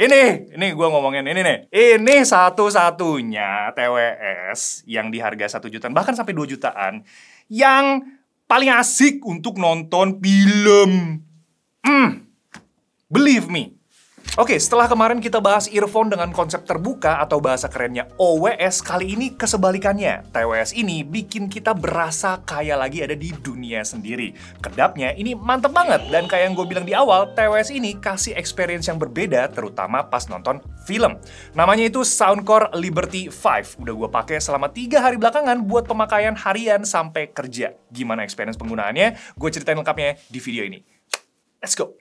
Ini gue ngomongin ini nih. Ini satu-satunya TWS yang di harga 1 jutaan, bahkan sampai 2 jutaan, yang paling asik untuk nonton film. Believe me. Oke, setelah kemarin kita bahas earphone dengan konsep terbuka atau bahasa kerennya OWS, kali ini kesebalikannya. TWS ini bikin kita berasa kayak lagi ada di dunia sendiri. Kedapnya ini mantep banget, dan kayak yang gue bilang di awal, TWS ini kasih experience yang berbeda, terutama pas nonton film. Namanya itu Soundcore Liberty 5. Udah gue pakai selama 3 hari belakangan buat pemakaian harian sampai kerja. Gimana experience penggunaannya? Gue ceritain lengkapnya di video ini. Let's go!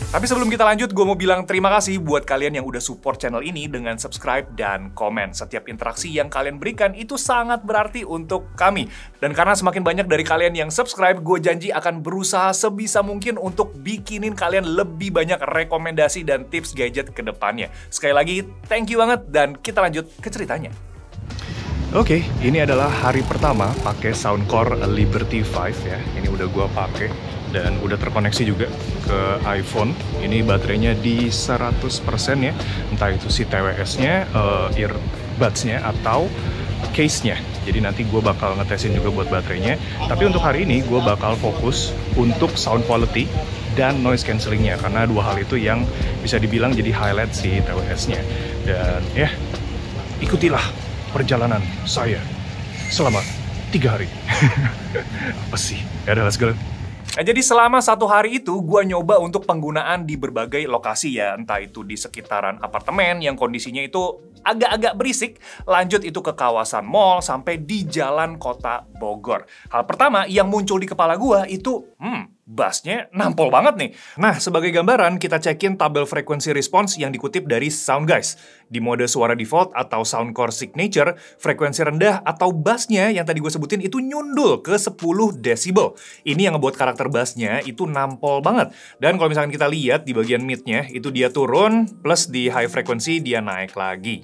Tapi sebelum kita lanjut, gue mau bilang terima kasih buat kalian yang udah support channel ini dengan subscribe dan komen. Setiap interaksi yang kalian berikan itu sangat berarti untuk kami. Dan karena semakin banyak dari kalian yang subscribe, gue janji akan berusaha sebisa mungkin untuk bikinin kalian lebih banyak rekomendasi dan tips gadget ke depannya. Sekali lagi, thank you banget, dan kita lanjut ke ceritanya. Oke, ini adalah hari pertama pakai Soundcore Liberty 5 ya. Ini udah gue pakai dan udah terkoneksi juga ke iPhone. Ini baterainya di 100% ya, entah itu si TWS-nya, earbuds-nya, atau case-nya. Jadi nanti gue bakal ngetesin juga buat baterainya. Tapi untuk hari ini gue bakal fokus untuk sound quality dan noise cancellingnya, karena dua hal itu yang bisa dibilang jadi highlight si TWS-nya. Dan ya, ikutilah perjalanan saya selama 3 hari. Apa sih? Ya udah, let's go. Nah, jadi selama 1 hari itu, gue nyoba untuk penggunaan di berbagai lokasi ya. Entah itu di sekitaran apartemen yang kondisinya itu agak-agak berisik, lanjut itu ke kawasan mall, sampai di jalan kota Bogor. Hal pertama yang muncul di kepala gue itu, bassnya nampol banget nih. Nah, sebagai gambaran, kita cekin tabel frekuensi response yang dikutip dari Soundguys. Di mode suara default atau Soundcore Signature, frekuensi rendah atau bassnya yang tadi gue sebutin itu nyundul ke 10 desibel. Ini yang ngebuat karakter bassnya itu nampol banget. Dan kalau misalkan kita lihat di bagian midnya, itu dia turun, plus di high frequency dia naik lagi.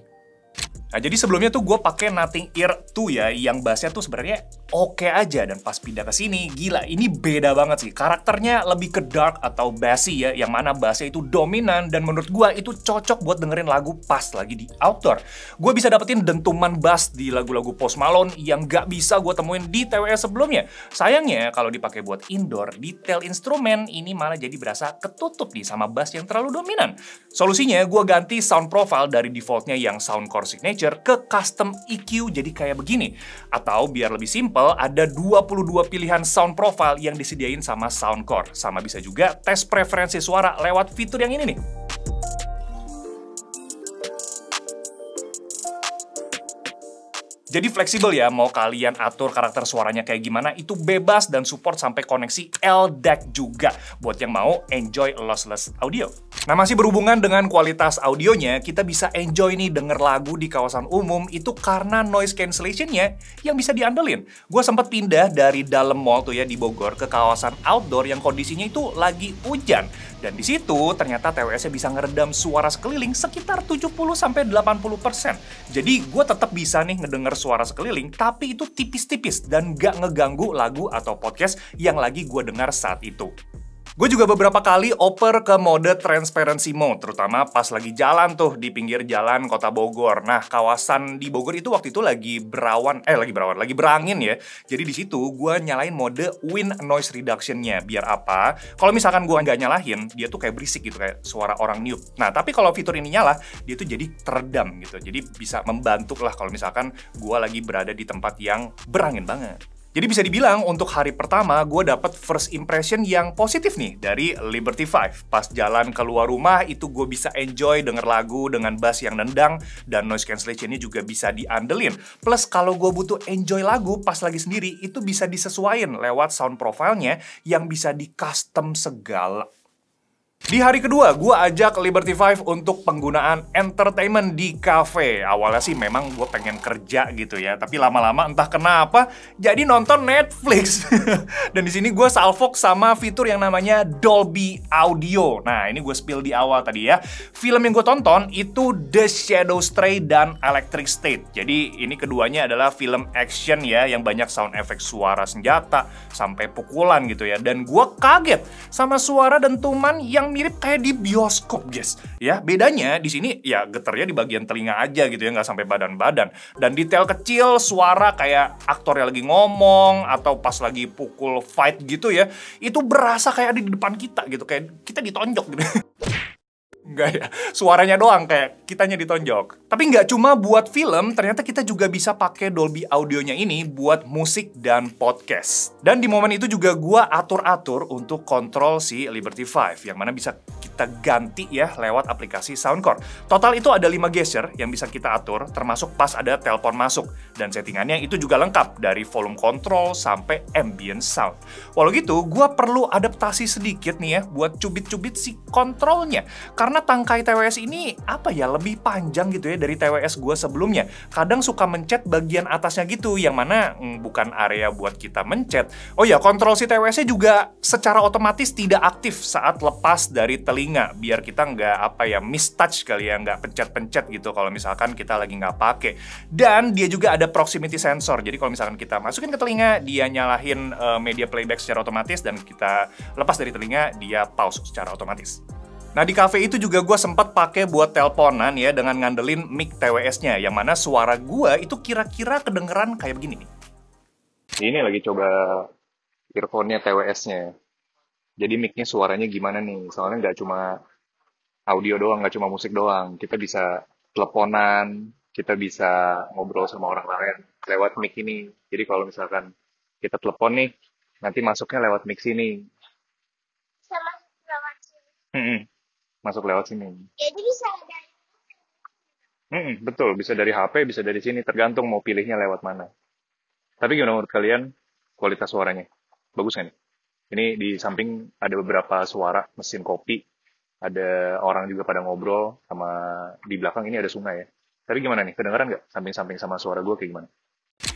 Nah, jadi sebelumnya tuh gue pakai Nothing Ear 2 ya, yang bassnya tuh sebenarnya oke aja, dan pas pindah ke sini, gila, ini beda banget sih. Karakternya lebih ke dark atau bassy ya, yang mana bassnya itu dominan, dan menurut gue itu cocok buat dengerin lagu pas lagi di outdoor. Gue bisa dapetin dentuman bass di lagu-lagu Post Malone yang gak bisa gue temuin di TWS sebelumnya. Sayangnya, kalau dipakai buat indoor, detail instrumen ini malah jadi berasa ketutup nih sama bass yang terlalu dominan. Solusinya, gue ganti sound profile dari defaultnya yang Soundcore Signature ke custom EQ jadi kayak begini. Atau biar lebih simple, ada 22 pilihan sound profile yang disediain sama Soundcore. Sama bisa juga tes preferensi suara lewat fitur yang ini nih. Jadi fleksibel ya, mau kalian atur karakter suaranya kayak gimana, itu bebas dan support sampai koneksi LDAC juga, buat yang mau enjoy lossless audio. Nah, masih berhubungan dengan kualitas audionya, kita bisa enjoy nih denger lagu di kawasan umum itu karena noise cancellation-nya yang bisa diandelin. Gue sempat pindah dari dalam mall tuh ya di Bogor ke kawasan outdoor yang kondisinya itu lagi hujan. Dan di situ ternyata TWS-nya bisa ngeredam suara sekeliling sekitar 70-80%. Jadi gue tetap bisa nih ngedenger suara sekeliling, tapi itu tipis-tipis dan gak ngeganggu lagu atau podcast yang lagi gue dengar saat itu. Gue juga beberapa kali oper ke mode transparency mode, terutama pas lagi jalan tuh di pinggir jalan kota Bogor. Nah, kawasan di Bogor itu waktu itu lagi berangin ya. Jadi di situ gue nyalain mode wind noise reduction-nya. Biar apa? Kalau misalkan gue nggak nyalain, dia tuh kayak berisik gitu, kayak suara orang niup. Nah, tapi kalau fitur ini nyala, dia tuh jadi teredam gitu. Jadi bisa membantu lah kalau misalkan gue lagi berada di tempat yang berangin banget. Jadi bisa dibilang untuk hari pertama gue dapet first impression yang positif nih dari Liberty 5. Pas jalan keluar rumah itu gue bisa enjoy denger lagu dengan bass yang nendang dan noise cancellation-nya juga bisa diandelin. Plus kalau gue butuh enjoy lagu pas lagi sendiri itu bisa disesuaiin lewat sound profile-nya yang bisa di custom segala. Di hari kedua, gue ajak Liberty 5 untuk penggunaan entertainment di cafe. Awalnya sih memang gue pengen kerja gitu ya, tapi lama-lama entah kenapa jadi nonton Netflix. Dan di sini gue salvok sama fitur yang namanya Dolby Audio. Nah, ini gue spill di awal tadi ya. Film yang gue tonton itu The Shadow Stray dan Electric State. Jadi ini keduanya adalah film action ya, yang banyak sound effect suara senjata sampai pukulan gitu ya. Dan gue kaget sama suara dentuman yang mirip kayak di bioskop, guys. Ya, bedanya di sini ya getarnya di bagian telinga aja gitu ya, nggak sampai badan-badan. Dan detail kecil, suara kayak aktornya lagi ngomong atau pas lagi pukul fight gitu ya, itu berasa kayak ada di depan kita gitu, kayak kita ditonjok gitu. Enggak ya, suaranya doang kayak kitanya ditonjok. Tapi nggak cuma buat film, ternyata kita juga bisa pakai Dolby Audionya ini buat musik dan podcast. Dan di momen itu juga gua atur-atur untuk kontrol si Liberty 5, yang mana bisa kita ganti ya lewat aplikasi Soundcore. Total itu ada 5 gesture yang bisa kita atur, termasuk pas ada telepon masuk. Dan settingannya itu juga lengkap, dari volume control sampai ambient sound. Walau gitu, gua perlu adaptasi sedikit nih ya buat cubit-cubit si kontrolnya. Karena tangkai TWS ini apa ya, lebih panjang gitu ya dari TWS gue sebelumnya. Kadang suka mencet bagian atasnya gitu, yang mana bukan area buat kita mencet. Oh ya, kontrol si TWS-nya juga secara otomatis tidak aktif saat lepas dari telinga, biar kita nggak apa ya, mistouch kali ya, nggak pencet-pencet gitu kalau misalkan kita lagi nggak pakai. Dan dia juga ada proximity sensor, jadi kalau misalkan kita masukin ke telinga, dia nyalahin media playback secara otomatis, dan kita lepas dari telinga, dia pause secara otomatis. Nah, di cafe itu juga gue sempat pakai buat teleponan ya, dengan ngandelin mic TWS-nya, yang mana suara gue itu kira-kira kedengeran kayak begini nih. Ini lagi coba earphone-nya TWS-nya. Jadi mic-nya suaranya gimana nih? Soalnya nggak cuma audio doang, nggak cuma musik doang. Kita bisa teleponan, kita bisa ngobrol sama orang lain lewat mic ini. Jadi kalau misalkan kita telepon nih, nanti masuknya lewat mic sini. Sama lewat sini. Masuk lewat sini. Jadi bisa dari betul, bisa dari HP, bisa dari sini, tergantung mau pilihnya lewat mana. Tapi gimana menurut kalian kualitas suaranya? Bagus nggak nih? Ini di samping ada beberapa suara mesin kopi, ada orang juga pada ngobrol, sama di belakang ini ada sungai ya. Tapi gimana nih, kedengeran nggak samping-samping sama suara gue kayak gimana?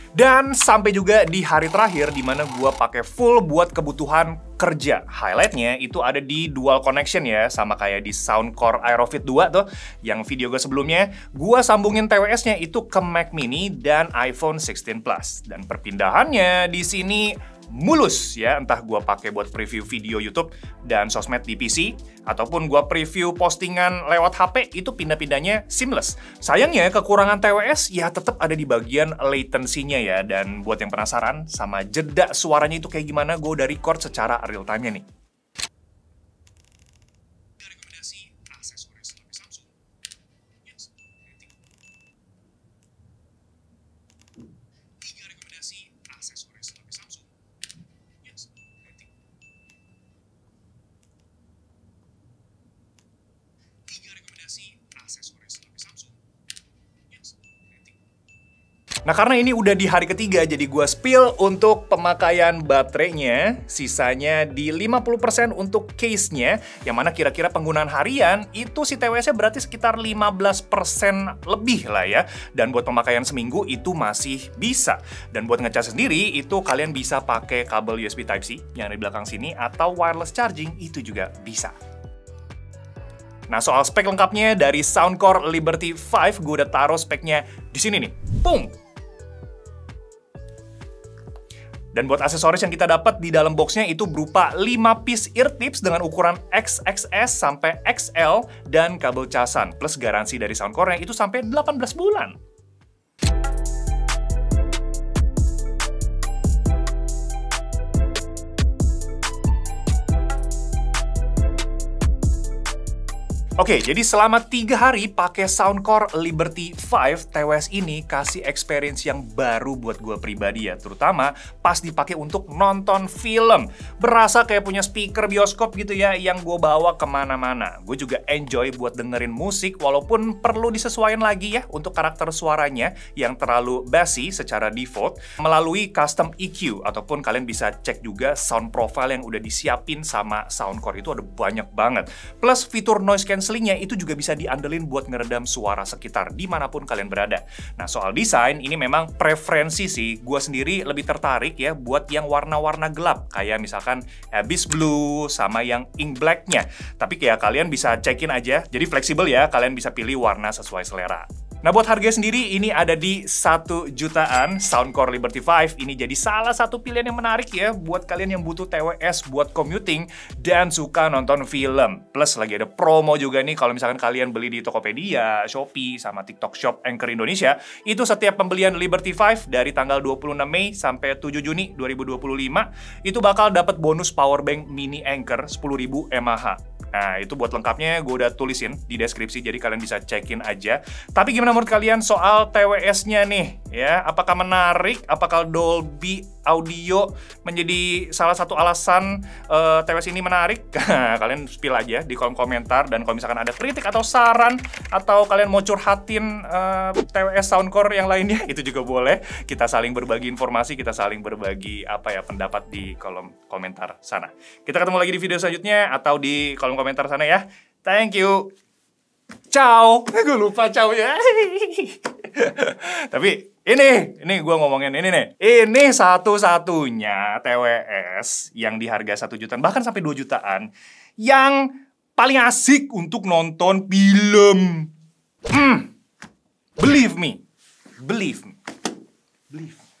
Dan sampai juga di hari terakhir di mana gue pakai full buat kebutuhan kerja. Highlightnya itu ada di dual connection ya, sama kayak di Soundcore Aerofit 2 tuh, yang video gue sebelumnya. Gue sambungin TWS-nya itu ke Mac Mini dan iPhone 16 Plus. Dan perpindahannya di sini mulus ya, entah gue pakai buat preview video YouTube dan sosmed di PC, ataupun gue preview postingan lewat HP, itu pindah-pindahnya seamless. Sayangnya kekurangan TWS ya tetap ada di bagian latency-nya ya, dan buat yang penasaran sama jeda suaranya itu kayak gimana, gue udah record secara real time-nya nih. Nah, karena ini udah di hari ketiga, jadi gue spill untuk pemakaian baterainya. Sisanya di 50% untuk case-nya, yang mana kira-kira penggunaan harian itu si TWS-nya berarti sekitar 15% lebih lah ya. Dan buat pemakaian seminggu itu masih bisa. Dan buat ngecas sendiri, itu kalian bisa pakai kabel USB Type-C yang ada di belakang sini, atau wireless charging itu juga bisa. Nah, soal spek lengkapnya dari Soundcore Liberty 5, gue udah taruh speknya di sini nih. Pung! Dan buat aksesoris yang kita dapat di dalam boxnya itu berupa 5 piece ear tips dengan ukuran XXS sampai XL dan kabel casan, plus garansi dari Soundcore-nya itu sampai 18 bulan. Oke, jadi selama 3 hari pakai Soundcore Liberty 5, TWS ini kasih experience yang baru buat gue pribadi ya, terutama pas dipakai untuk nonton film. Berasa kayak punya speaker bioskop gitu ya, yang gue bawa kemana-mana. Gue juga enjoy buat dengerin musik, walaupun perlu disesuaikan lagi ya untuk karakter suaranya yang terlalu bassy secara default, melalui custom EQ, ataupun kalian bisa cek juga sound profile yang udah disiapin sama Soundcore, itu ada banyak banget. Plus fitur noise cancellingnya itu juga bisa diandelin buat ngeredam suara sekitar dimanapun kalian berada. Nah, soal desain ini memang preferensi sih. Gue sendiri lebih tertarik ya buat yang warna-warna gelap, kayak misalkan Abyss Blue sama yang Ink Black-nya. Tapi kayak kalian bisa cekin aja, jadi fleksibel ya, kalian bisa pilih warna sesuai selera. Nah, buat harga sendiri ini ada di 1 jutaan. Soundcore Liberty 5 ini jadi salah satu pilihan yang menarik ya buat kalian yang butuh TWS buat commuting dan suka nonton film. Plus lagi ada promo juga nih kalau misalkan kalian beli di Tokopedia, Shopee, sama TikTok Shop Anchor Indonesia. Itu setiap pembelian Liberty 5 dari tanggal 26 Mei sampai 7 Juni 2025 itu bakal dapat bonus powerbank mini Anchor 10.000 mAh. Nah, itu buat lengkapnya gue udah tulisin di deskripsi, jadi kalian bisa cekin aja. Tapi gimana menurut kalian soal TWS-nya nih? Ya, apakah menarik? Apakah Dolby Audio menjadi salah satu alasan TWS ini menarik? Kalian spill aja di kolom komentar. Dan kalau misalkan ada kritik atau saran, atau kalian mau curhatin TWS Soundcore yang lainnya, itu juga boleh. Kita saling berbagi informasi, kita saling berbagi pendapat di kolom komentar sana. Kita ketemu lagi di video selanjutnya atau di kolom komentar sana ya. Thank you. Ciao. Gue lupa ciao ya. Tapi ini gue ngomongin ini nih. Ini satu-satunya TWS yang di harga 1 jutaan bahkan sampai 2 jutaan yang paling asik untuk nonton film. Believe me. Believe me. Believe me.